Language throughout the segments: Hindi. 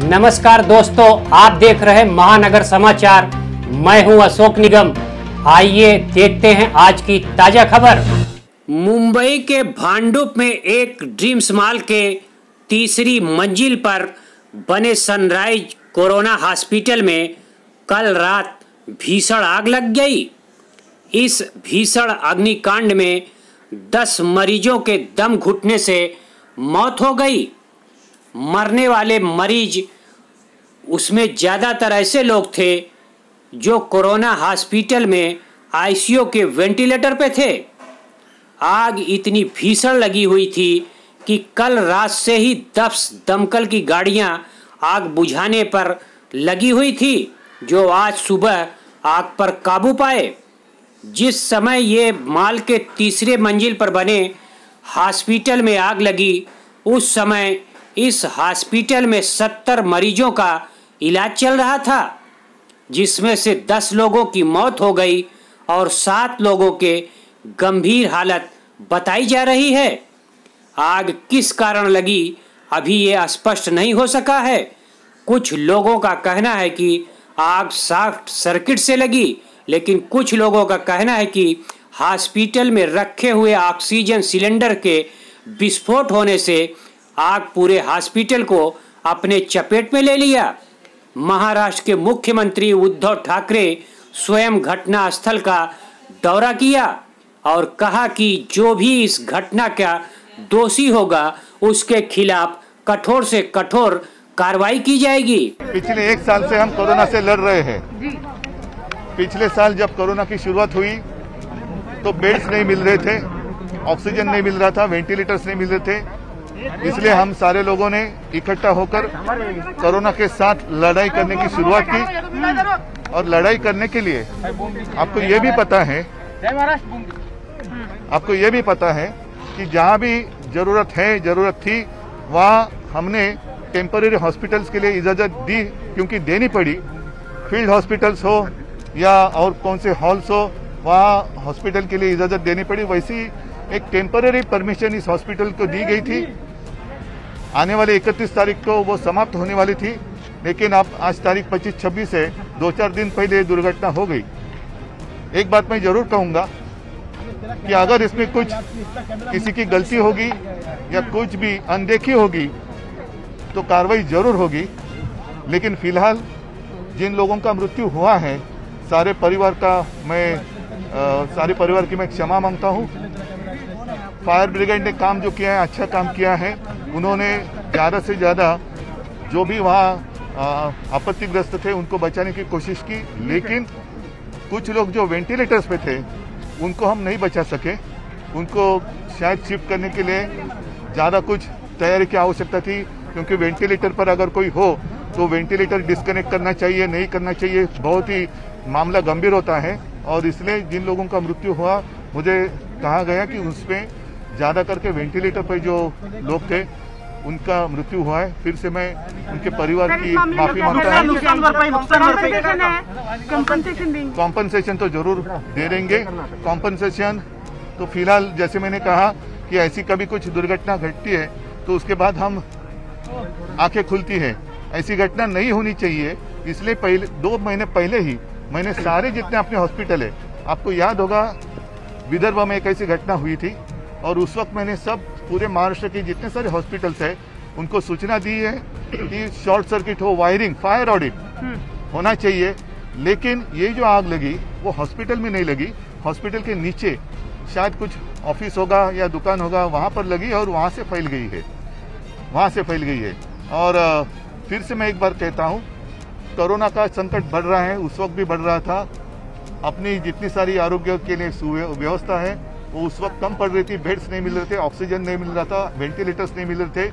नमस्कार दोस्तों, आप देख रहे महानगर समाचार। मैं हूं अशोक निगम। आइए देखते हैं आज की ताजा खबर। मुंबई के भांडुप में एक ड्रीम्स मॉल के तीसरी मंजिल पर बने सनराइज कोरोना हॉस्पिटल में कल रात भीषण आग लग गई। इस भीषण अग्निकांड में 10 मरीजों के दम घुटने से मौत हो गई। मरने वाले मरीज उसमें ज़्यादातर ऐसे लोग थे जो कोरोना हॉस्पिटल में आईसीयू के वेंटिलेटर पे थे। आग इतनी भीषण लगी हुई थी कि कल रात से ही 10 दमकल की गाड़ियां आग बुझाने पर लगी हुई थी, जो आज सुबह आग पर काबू पाए। जिस समय ये मॉल के तीसरे मंजिल पर बने हॉस्पिटल में आग लगी, उस समय इस हॉस्पिटल में 70 मरीजों का इलाज चल रहा था, जिसमें से 10 लोगों की मौत हो गई और 7 लोगों के गंभीर हालत बताई जा रही है। आग किस कारण लगी अभी ये स्पष्ट नहीं हो सका है। कुछ लोगों का कहना है कि आग शॉर्ट सर्किट से लगी, लेकिन कुछ लोगों का कहना है कि हॉस्पिटल में रखे हुए ऑक्सीजन सिलेंडर के विस्फोट होने से आग पूरे हॉस्पिटल को अपने चपेट में ले लिया। महाराष्ट्र के मुख्यमंत्री उद्धव ठाकरे स्वयं घटना स्थल का दौरा किया और कहा कि जो भी इस घटना का दोषी होगा उसके खिलाफ कठोर से कठोर कार्रवाई की जाएगी। पिछले 1 साल से हम कोरोना से लड़ रहे हैं। पिछले साल जब कोरोना की शुरुआत हुई तो बेड्स नहीं मिल रहे थे, ऑक्सीजन नहीं मिल रहा था, वेंटिलेटर्स नहीं मिल रहे थे। इसलिए हम सारे लोगों ने इकट्ठा होकर कोरोना के साथ लड़ाई करने की शुरुआत की। और लड़ाई करने के लिए आपको ये भी पता है कि जहाँ भी जरूरत थी वहाँ हमने टेम्पररी हॉस्पिटल्स के लिए इजाज़त दी, क्योंकि देनी पड़ी। फील्ड हॉस्पिटल्स हो या और कौन से हॉल्स हो, वहाँ हॉस्पिटल के लिए इजाज़त देनी पड़ी। वैसी एक टेम्पररी परमिशन इस हॉस्पिटल को दी गई थी। आने वाले 31 तारीख को वो समाप्त होने वाली थी, लेकिन अब आज तारीख 25-26 है, 2-4 दिन पहले दुर्घटना हो गई। एक बात मैं जरूर कहूँगा कि अगर इसमें कुछ किसी की गलती होगी या कुछ भी अनदेखी होगी तो कार्रवाई जरूर होगी। लेकिन फिलहाल जिन लोगों का मृत्यु हुआ है, सारे परिवार की मैं क्षमा मांगता हूँ। फायर ब्रिगेड ने काम जो किया है, अच्छा काम किया है। उन्होंने ज़्यादा से ज़्यादा जो भी वहाँ आपत्तिग्रस्त थे उनको बचाने की कोशिश की, लेकिन कुछ लोग जो वेंटिलेटर्स पे थे उनको हम नहीं बचा सके। उनको शायद शिफ्ट करने के लिए ज़्यादा कुछ तैयारी की आवश्यकता थी, क्योंकि वेंटिलेटर पर अगर कोई हो तो वेंटिलेटर डिस्कनेक्ट करना चाहिए, नहीं करना चाहिए, बहुत ही मामला गंभीर होता है। और इसलिए जिन लोगों का मृत्यु हुआ, मुझे कहा गया कि उसमें ज़्यादा करके वेंटिलेटर पर जो लोग थे उनका मृत्यु हुआ है। फिर से मैं उनके परिवार की माफी मांगता हूँ। कॉम्पनसेशन तो जरूर दे देंगे। कॉम्पनसेशन तो फिलहाल जैसे मैंने कहा कि ऐसी कभी कुछ दुर्घटना घटती है तो उसके बाद हम आंखें खुलती है। ऐसी घटना नहीं होनी चाहिए, इसलिए 2 महीने पहले ही मैंने सारे जितने अपने हॉस्पिटल है, आपको याद होगा विदर्भ में एक ऐसी घटना हुई थी, और उस वक्त मैंने सब पूरे महाराष्ट्र के जितने सारे हॉस्पिटल्स हैं उनको सूचना दी है कि शॉर्ट सर्किट हो, वायरिंग, फायर ऑडिट होना चाहिए। लेकिन ये जो आग लगी वो हॉस्पिटल में नहीं लगी, हॉस्पिटल के नीचे शायद कुछ ऑफिस होगा या दुकान होगा, वहाँ पर लगी और वहाँ से फैल गई है। और फिर से मैं एक बार कहता हूँ, कोरोना का संकट बढ़ रहा है, उस वक्त भी बढ़ रहा था। अपनी जितनी सारी आरोग्य के लिए व्यवस्था है वो उस वक्त कम पड़ रही थी। बेड्स नहीं मिल रहे थे, ऑक्सीजन नहीं मिल रहा था, वेंटिलेटर्स नहीं मिल रहे थे।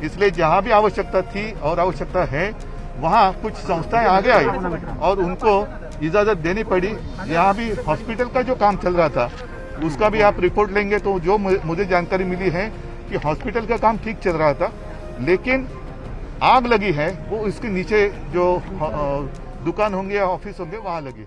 इसलिए जहाँ भी आवश्यकता थी और आवश्यकता है, वहाँ कुछ संस्थाएं आगे आई और उनको इजाज़त देनी पड़ी। यहाँ भी हॉस्पिटल का जो काम चल रहा था उसका भी आप रिपोर्ट लेंगे तो जो मुझे जानकारी मिली है कि हॉस्पिटल का काम ठीक चल रहा था, लेकिन आग लगी है वो इसके नीचे जो दुकान होंगे या ऑफिस होंगे वहाँ लगी।